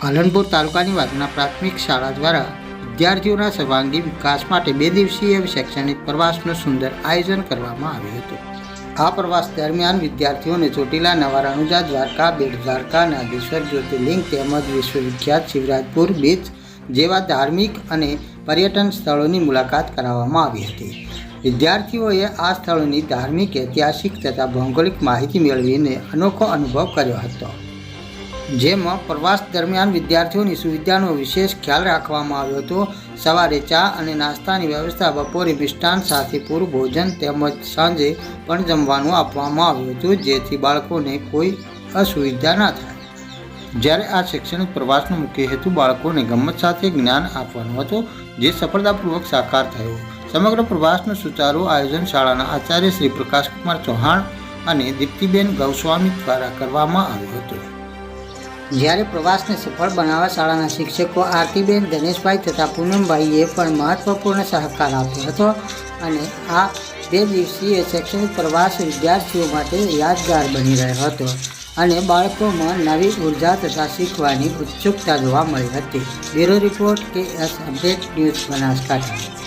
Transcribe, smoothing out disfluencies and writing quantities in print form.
પાલનપુર તાલુકાની વાગના પ્રાથમિક શાળા દ્વારા વિદ્યાર્થીઓના સર્વાંગી વિકાસ માટે 2 દિવસીય શૈક્ષણિક પ્રવાસનું સુંદર આયોજન કરવામાં આવ્યું હતું। આ પ્રવાસ દરમિયાન વિદ્યાર્થીઓને ચોટીલા, નવા રણુજા, દ્વારકા, બેટ દ્વારકા, નાગેશ્વર જ્યોતિર્લિંગ તેમજ વિશ્વવિખ્યાત શિવરાજપુર બીચ જેવા ધાર્મિક અને પર્યટન સ્થળોની મુલાકાત કરાવવામાં આવી હતી। વિદ્યાર્થીઓએ આ સ્થળોની ધાર્મિક, ઐતિહાસિક તથા ભૌગોલિક માહિતી મેળવીને અનોખો અનુભવ કર્યો હતો, જેમાં પ્રવાસ દરમિયાન વિદ્યાર્થીઓની સુવિધાનો વિશેષ ખ્યાલ રાખવામાં આવ્યો હતો। સવારે ચા અને નાસ્તાની વ્યવસ્થા, બપોરે મિષ્ટાન સાથે પૂરું ભોજન તેમજ સાંજે પણ જમવાનું આપવામાં આવ્યું હતું, જેથી બાળકોને કોઈ અસુવિધા ના થાય। જ્યારે આ શૈક્ષણિક પ્રવાસનો મુખ્ય હેતુ બાળકોને ગમત સાથે જ્ઞાન આપવાનો હતો, જે સફળતાપૂર્વક સાકાર થયો। સમગ્ર પ્રવાસનું સુચારું આયોજન શાળાના આચાર્ય શ્રી પ્રકાશકુમાર ચૌહાણ અને દીપ્તિબેન ગૌસ્વામી દ્વારા કરવામાં આવ્યું હતું। જ્યારે પ્રવાસને સફળ બનાવવા શાળાના શિક્ષકો આરતીબેન, ધનેશભાઈ તથા પૂનમભાઈએ પણ મહત્વપૂર્ણ સહકાર આપ્યો હતો અને આ 2 દિવસીય શૈક્ષણિક પ્રવાસ વિદ્યાર્થીઓ માટે યાદગાર બની રહ્યો હતો અને બાળકોમાં નવી ઉર્જા તથા શીખવાની ઉત્સુકતા જોવા મળી હતી। Bureau report KS update news Banaskantha.